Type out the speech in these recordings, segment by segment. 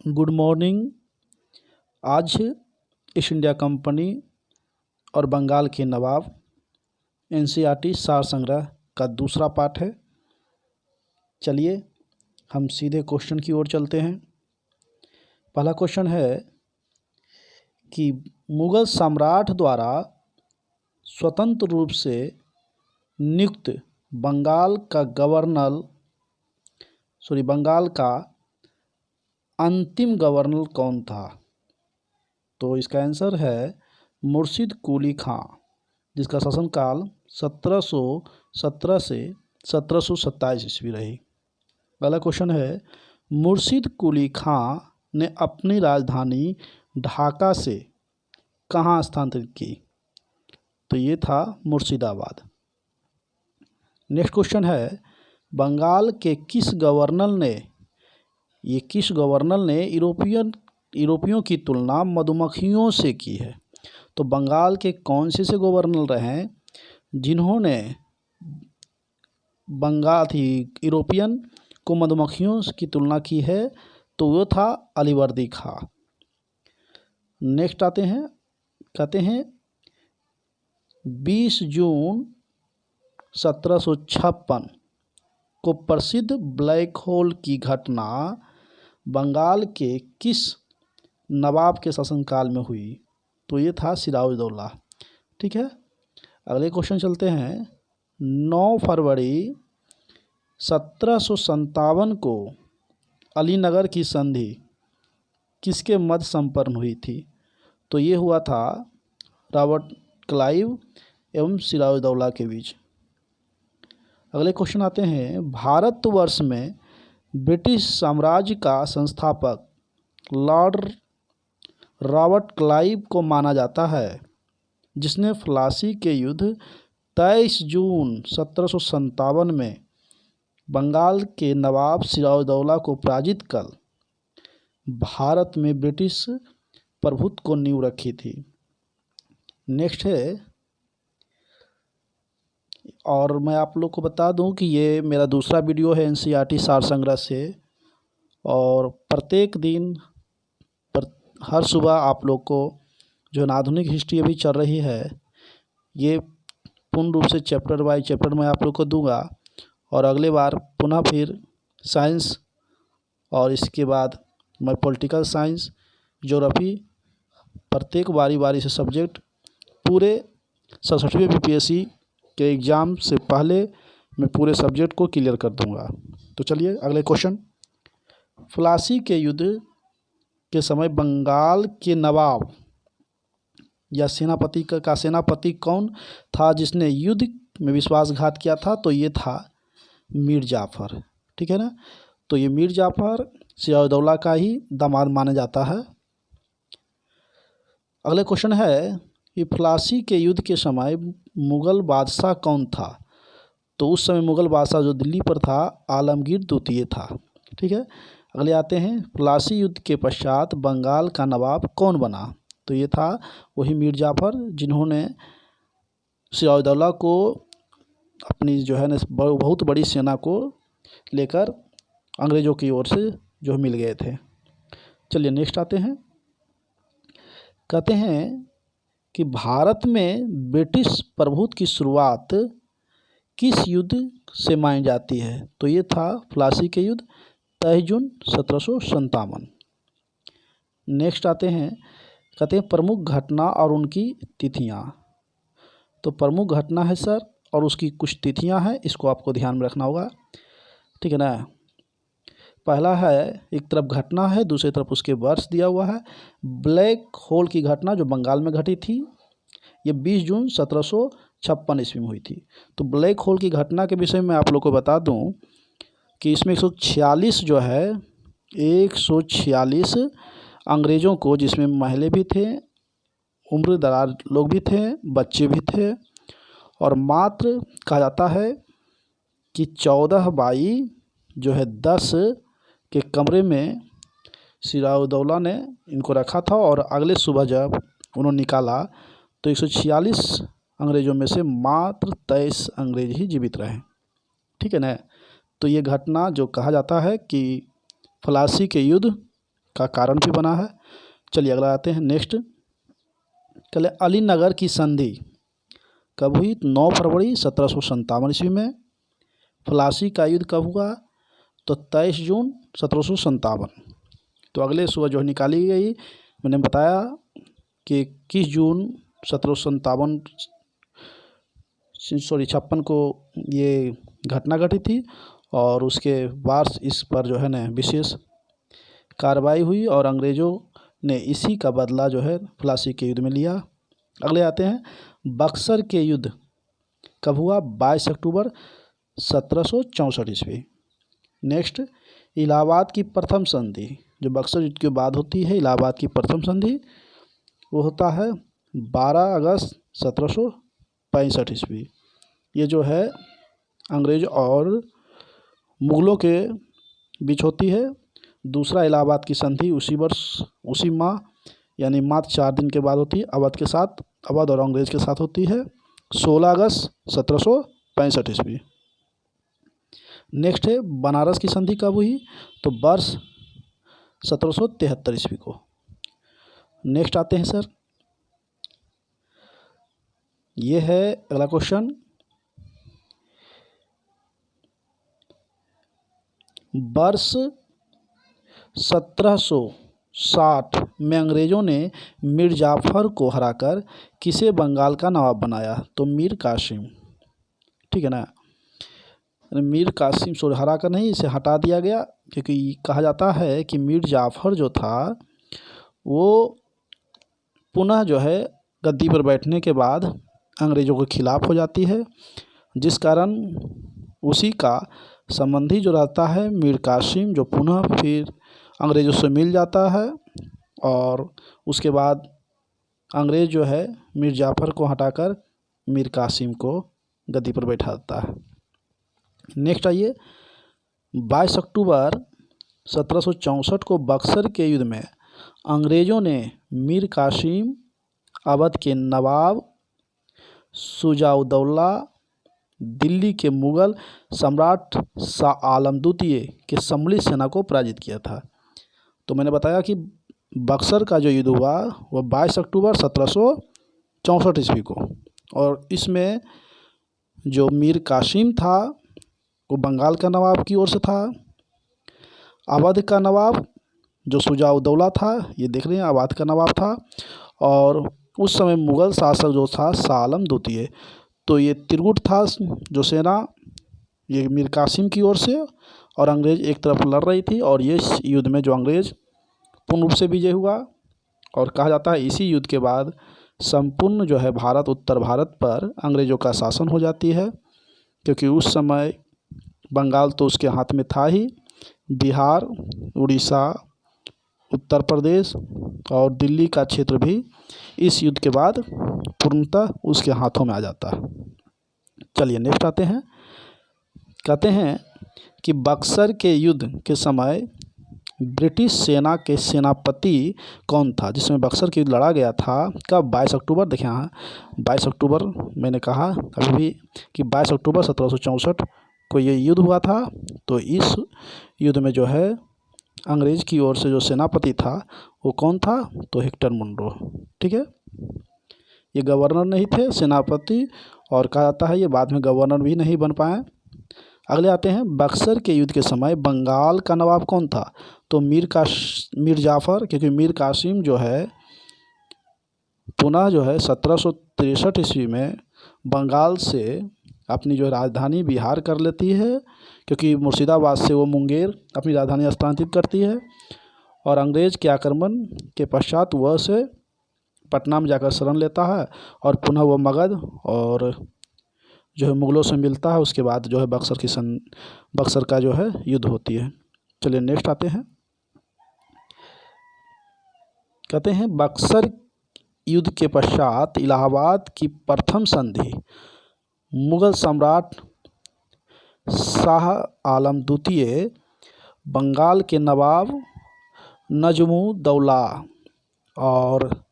Good morning. आज east India company और बंगाल के नवाब एनसीईआरटी सार संग्रह का दूसरा पाठ है। चलिए हम सीधे क्वेश्चन की ओर चलते हैं। पहला क्वेश्चन है कि मुगल सम्राट द्वारा स्वतंत्र रूप से नियुक्त बंगाल का अंतिम गवर्नर कौन था। तो इसका आंसर है मुर्शिद कुली खां, जिसका शासनकाल 1717 से 1727 ईस्वी रही। पहला क्वेश्चन है मुर्शिद कुली खां ने अपनी राजधानी ढाका से कहाँ स्थानांतरित की। तो ये था मुर्शिदाबाद। नेक्स्ट क्वेश्चन है बंगाल के किस गवर्नर ने यूरोपियों की तुलना मधुमक्खियों से की है। तो बंगाल के कौन से गवर्नर रहे जिन्होंने यूरोपियन को मधुमक्खियों की तुलना की है। तो वो था अलीवर्दी खां। नेक्स्ट कहते हैं 20 जून 1756 को प्रसिद्ध ब्लैक होल की घटना बंगाल के किस नवाब के शासनकाल में हुई। तो ये था सिराजुद्दौला। ठीक है, अगले क्वेश्चन चलते हैं। 9 फरवरी 1757 को अलीनगर की संधि किसके मध्य संपन्न हुई थी। तो ये हुआ था रॉबर्ट क्लाइव एवं सिराजुद्दौला के बीच। अगले क्वेश्चन आते हैं भारतवर्ष में ब्रिटिश साम्राज्य का संस्थापक लॉर्ड रॉबर्ट क्लाइव को माना जाता है, जिसने प्लासी के युद्ध 23 जून 1757 में बंगाल के नवाब सिराजुद्दौला को पराजित कर भारत में ब्रिटिश प्रभुत्व को नींव रखी थी। नेक्स्ट है, और मैं आप लोग को बता दूं कि ये मेरा दूसरा वीडियो है एनसीईआरटी सार संग्रह से, और प्रत्येक दिन हर सुबह आप लोग को जो आधुनिक हिस्ट्री अभी चल रही है, ये पूर्ण रूप से चैप्टर बाय चैप्टर मैं आप लोग को दूंगा। और अगले बार पुनः फिर साइंस, और इसके बाद मैं पॉलिटिकल साइंस, ज्योग्राफी, प्रत्येक बारी से सब्जेक्ट पूरे 67वें बीपीएससी के एग्ज़ाम से पहले मैं पूरे सब्जेक्ट को क्लियर कर दूंगा। तो चलिए अगले क्वेश्चन। प्लासी के युद्ध के समय बंगाल के नवाब या सेनापति कौन था जिसने युद्ध में विश्वासघात किया था। तो ये था मीर जाफ़र। ठीक है ना। तो ये मीर जाफ़र सिराजुद्दौला का ही दामाद माना जाता है। अगले क्वेश्चन है कि प्लासी के युद्ध के समय मुगल बादशाह कौन था। तो उस समय मुगल बादशाह जो दिल्ली पर था आलमगीर द्वितीय था। ठीक है, अगले आते हैं प्लासी युद्ध के पश्चात बंगाल का नवाब कौन बना। तो ये था वही मीर जाफ़र, जिन्होंने सिराजुद्दौला को अपनी जो है ना बहुत बड़ी सेना को लेकर अंग्रेज़ों की ओर से जो मिल गए थे। चलिए नेक्स्ट आते हैं। कहते हैं कि भारत में ब्रिटिश प्रभुत्व की शुरुआत किस युद्ध से मानी जाती है। तो ये था प्लासी के युद्ध 23 जून 1757। नेक्स्ट आते हैं, कहते हैं प्रमुख घटना और उनकी तिथियां। तो प्रमुख घटना है सर, और उसकी कुछ तिथियां हैं, इसको आपको ध्यान में रखना होगा। ठीक है ना। पहला है, एक तरफ घटना है, दूसरी तरफ उसके वर्ष दिया हुआ है। ब्लैक होल की घटना जो बंगाल में घटी थी, ये 20 जून 1756 ईस्वी में हुई थी। तो ब्लैक होल की घटना के विषय में आप लोग को बता दूं कि इसमें 146 जो है 146 अंग्रेज़ों को, जिसमें महिला भी थे, उम्र दराज लोग भी थे, बच्चे भी थे, और मात्र कहा जाता है कि 14 बाई जो है 10 के कमरे में सिराजुद्दौला ने इनको रखा था, और अगले सुबह जब उन्होंने निकाला तो 146 अंग्रेज़ों में से मात्र 23 अंग्रेज ही जीवित रहे। ठीक है ना। तो ये घटना जो कहा जाता है कि प्लासी के युद्ध का कारण भी बना है। चलिए अगला आते हैं नेक्स्ट। कल अलीनगर की संधि कब हुई? 9 फरवरी 1757 ईस्वी में। प्लासी का युद्ध कब हुआ? तो 23 जून 1757। तो अगले सुबह जो निकाली गई, मैंने बताया कि 21 जून 1757 56 को ये घटना घटी थी और उसके बाद इस पर जो है ना विशेष कार्रवाई हुई और अंग्रेज़ों ने इसी का बदला जो है प्लासी के युद्ध में लिया। अगले आते हैं, बक्सर के युद्ध कब हुआ? 22 अक्टूबर 1764 ईस्वी। नेक्स्ट, इलाहाबाद की प्रथम संधि, जो बक्सर युद्ध के बाद होती है इलाहाबाद की प्रथम संधि, वो होता है 12 अगस्त 1765 ईस्वी। ये जो है अंग्रेज और मुग़लों के बीच होती है। दूसरा इलाहाबाद की संधि उसी वर्ष उसी माह यानी मात्र 4 दिन के बाद होती है। अवध और अंग्रेज के साथ होती है 16 अगस्त 1765 ईस्वी। नेक्स्ट है, बनारस की संधि कब हुई? तो वर्ष 1773 ईस्वी को। नेक्स्ट आते हैं सर, ये है अगला क्वेश्चन। वर्ष 1760 में अंग्रेज़ों ने मीर जाफ़र को हराकर किसे बंगाल का नवाब बनाया? तो मीर कासिम, ठीक है ना। मीर कासिम हरा कर नहीं, इसे हटा दिया गया क्योंकि कहा जाता है कि मीर जाफ़र जो था वो पुनः जो है गद्दी पर बैठने के बाद अंग्रेज़ों के खिलाफ़ हो जाती है, जिस कारण उसी का संबंधी जो रहता है मीर कासिम, जो पुनः फिर अंग्रेज़ों से मिल जाता है और उसके बाद अंग्रेज़ जो है मीर जाफ़र को हटाकर मीर कासिम को गद्दी पर बैठाता है। नेक्स्ट आइए, 22 अक्टूबर 1764 को बक्सर के युद्ध में अंग्रेज़ों ने मीर कासिम, अवध के नवाब शुजाउद्दौला, दिल्ली के मुग़ल सम्राट शाह आलम द्वितीय के सम्मिलित सेना को पराजित किया था। तो मैंने बताया कि बक्सर का जो युद्ध हुआ वह 22 अक्टूबर 1764 ईस्वी को, और इसमें जो मीर कासिम था वो बंगाल का नवाब की ओर से था। अवध का नवाब जो शुजाउद्दौला था, ये देख रहे हैं अवध का नवाब था, और उस समय मुग़ल शासक जो था शाह आलम द्वितीय। तो ये त्रिगुट था जो सेना, ये मीर कासिम की ओर से और अंग्रेज़ एक तरफ लड़ रही थी, और ये युद्ध में जो अंग्रेज़ पूर्ण रूप से विजय हुआ। और कहा जाता है इसी युद्ध के बाद संपूर्ण जो है भारत, उत्तर भारत पर अंग्रेज़ों का शासन हो जाती है, क्योंकि उस समय बंगाल तो उसके हाथ में था ही, बिहार, उड़ीसा, उत्तर प्रदेश और दिल्ली का क्षेत्र भी इस युद्ध के बाद पूर्णतः उसके हाथों में आ जाता है। चलिए नेक्स्ट आते हैं। कहते हैं कि बक्सर के युद्ध के समय ब्रिटिश सेना के सेनापति कौन था, जिसमें बक्सर के युद्ध लड़ा गया था? कब? 22 अक्टूबर। देखें यहाँ 22 अक्टूबर मैंने कहा अभी भी कि 22 अक्टूबर 1764 को ये युद्ध हुआ था। तो इस युद्ध में जो है अंग्रेज़ की ओर से जो सेनापति था वो कौन था? तो हेक्टर मुनरो, ठीक है। ये गवर्नर नहीं थे, सेनापति, और कहा जाता है ये बाद में गवर्नर भी नहीं बन पाए। अगले आते हैं, बक्सर के युद्ध के समय बंगाल का नवाब कौन था? तो मीर जाफ़र, क्योंकि मीर कासिम जो है पुनः जो है 1763 ईस्वी में बंगाल से अपनी जो राजधानी बिहार कर लेती है, क्योंकि मुर्शिदाबाद से वो मुंगेर अपनी राजधानी स्थानांतरित करती है, और अंग्रेज़ के आक्रमण के पश्चात वह से पटना में जाकर शरण लेता है और पुनः वो मगध और जो है मुग़लों से मिलता है। उसके बाद जो है बक्सर का जो है युद्ध होती है। चलिए नेक्स्ट आते हैं। कहते हैं बक्सर युद्ध के पश्चात इलाहाबाद की प्रथम संधि मुग़ल सम्राट शाह आलम द्वितीय, बंगाल के नवाब नजमुद्दौला और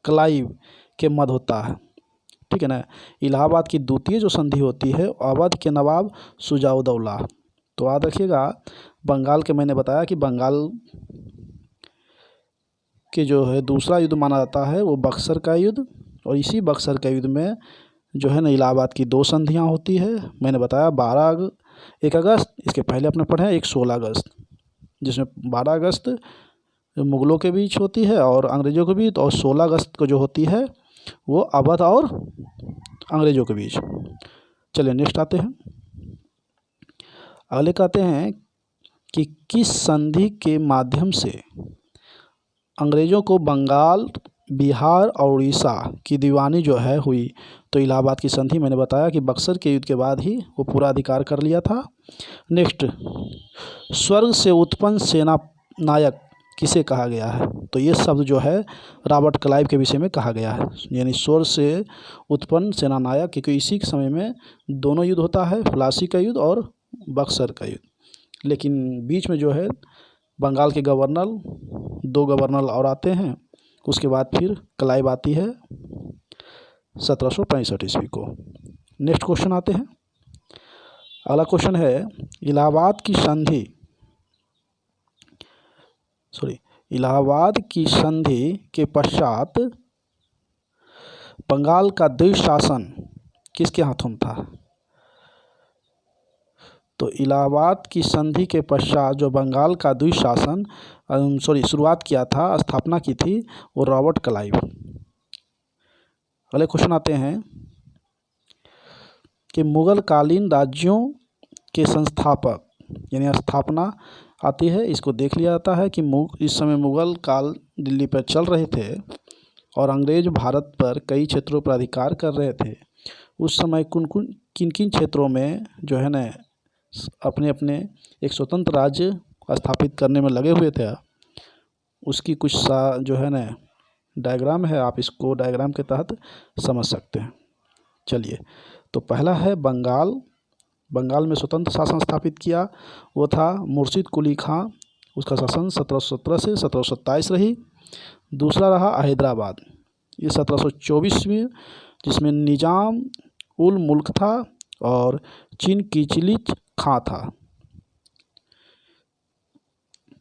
क्लाइव के मध्य होता है, ठीक है ना। इलाहाबाद की द्वितीय जो संधि होती है अवध के नवाब शुजाउद्दौला। तो याद रखिएगा, बंगाल के मैंने बताया कि बंगाल के जो है दूसरा युद्ध माना जाता है वो बक्सर का युद्ध। और इसी बक्सर का युद्ध में जो है ना इलाहाबाद की 2 संधियाँ होती है। मैंने बताया 1 अगस्त, इसके पहले अपने पढ़े हैं 16 अगस्त, जिसमें 12 अगस्त मुग़लों के बीच होती है और अंग्रेज़ों के बीच, और 16 अगस्त को जो होती है वो अवध और अंग्रेज़ों के बीच। चलिए नेक्स्ट आते हैं। अगले कहते हैं कि किस संधि के माध्यम से अंग्रेज़ों को बंगाल, बिहार और उड़ीसा की दीवानी जो है हुई? तो इलाहाबाद की संधि, मैंने बताया कि बक्सर के युद्ध के बाद ही वो पूरा अधिकार कर लिया था। नेक्स्ट, स्वर्ग से उत्पन्न सेना नायक किसे कहा गया है? तो ये शब्द जो है रॉबर्ट क्लाइव के विषय में कहा गया है, यानी स्वर्ग से उत्पन्न सेना नायक, क्योंकि इसी के समय में दोनों युद्ध होता है, प्लासी का युद्ध और बक्सर का युद्ध। लेकिन बीच में जो है बंगाल के गवर्नर, 2 गवर्नर और आते हैं, उसके बाद फिर क्लाइव आती है 1765 ईस्वी को। नेक्स्ट क्वेश्चन आते हैं। अगला क्वेश्चन है इलाहाबाद की संधि के पश्चात बंगाल का द्विज शासन किसके हाथों में था? तो इलाहाबाद की संधि के पश्चात जो बंगाल का द्विज शासन शुरुआत किया था, स्थापना की थी, वो रॉबर्ट क्लाइव। अगले क्वेश्चन आते हैं कि मुगल कालीन राज्यों के संस्थापक, यानी स्थापना आती है, इसको देख लिया जाता है कि इस समय मुगल काल दिल्ली पर चल रहे थे और अंग्रेज भारत पर कई क्षेत्रों पर अधिकार कर रहे थे। उस समय किन किन क्षेत्रों में जो है ना अपने अपने एक स्वतंत्र राज्य स्थापित करने में लगे हुए थे, उसकी कुछ जो है ना डायग्राम है, आप इसको डायग्राम के तहत समझ सकते हैं। चलिए, तो पहला है बंगाल में स्वतंत्र शासन स्थापित किया, वो था मुर्शिद कुली खां, उसका शासन 1717 से 1727 रही। दूसरा रहा हैदराबाद, ये 1724 में, जिसमें निजाम उल मुल्क था और चीन किचलिच खां था।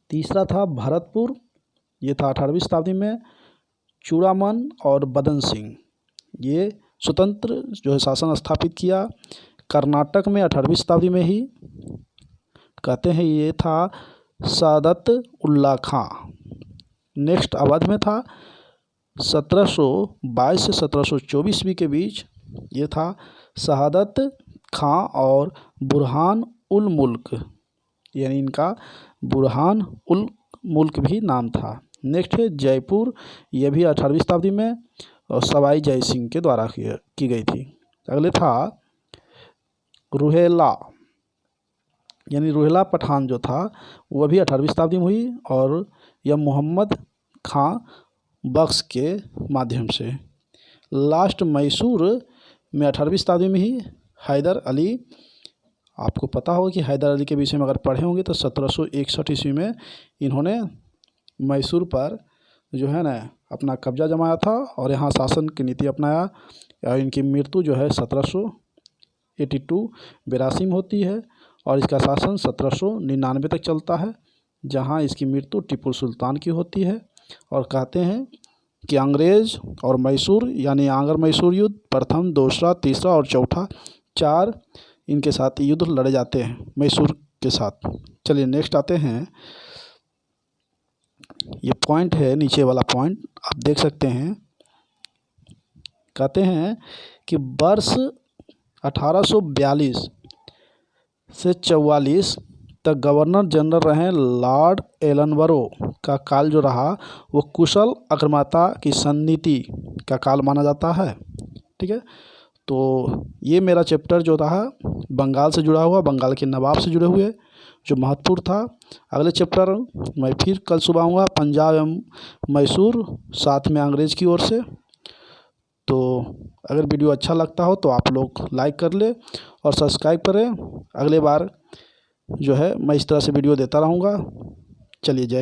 तीसरा था भरतपुर, ये था 18वीं शताब्दी में, चूड़ामन और बदन सिंह, ये स्वतंत्र जो है शासन स्थापित किया। कर्नाटक में 18वीं शताब्दी में ही कहते हैं, ये था सादत उल्ला खां। नेक्स्ट अवध में था 1722 से 1724 ईस्वी के बीच, ये था शहादत खां और बुरहान उल मुल्क, यानी इनका बुरहान उल मुल्क भी नाम था। नेक्स्ट है जयपुर, यह भी 18वीं शताब्दी में और सवाई जय सिंह के द्वारा की गई थी। अगले था रुहेला, यानी रुहेला पठान जो था वह भी 18वीं शताब्दी में हुई और यह मोहम्मद खां बख्श के माध्यम से। लास्ट मैसूर में 18वीं शताब्दी में ही हैदर अली, आपको पता होगा कि हैदर अली के विषय में अगर पढ़े होंगे तो 1761 ईस्वी में इन्होंने मैसूर पर जो है ना अपना कब्जा जमाया था और यहाँ शासन की नीति अपनाया। और इनकी मृत्यु जो है 1782 में होती है और इसका शासन 1799 तक चलता है, जहाँ इसकी मृत्यु टीपू सुल्तान की होती है। और कहते हैं कि अंग्रेज़ और मैसूर, यानी आंग्र मैसूर युद्ध, प्रथम, दूसरा, तीसरा और चौथा, 4 इनके साथ युद्ध लड़े जाते हैं मैसूर के साथ। चलिए नेक्स्ट आते हैं। ये पॉइंट है, नीचे वाला पॉइंट आप देख सकते हैं। कहते हैं कि वर्ष 1842 से 44 तक गवर्नर जनरल रहे लॉर्ड एलनबरो का काल जो रहा वो कुशल आक्रामकता की सन्नीति का काल माना जाता है। ठीक है, तो ये मेरा चैप्टर जो रहा बंगाल से जुड़ा हुआ, बंगाल के नवाब से जुड़े हुए, जो महत्वपूर्ण था। अगले चैप्टर मैं फिर कल सुबह आऊँगा, पंजाब एवं मैसूर, साथ में अंग्रेज़ की ओर से। तो अगर वीडियो अच्छा लगता हो तो आप लोग लाइक कर ले और सब्सक्राइब करें। अगले बार जो है मैं इस तरह से वीडियो देता रहूँगा। चलिए, जय।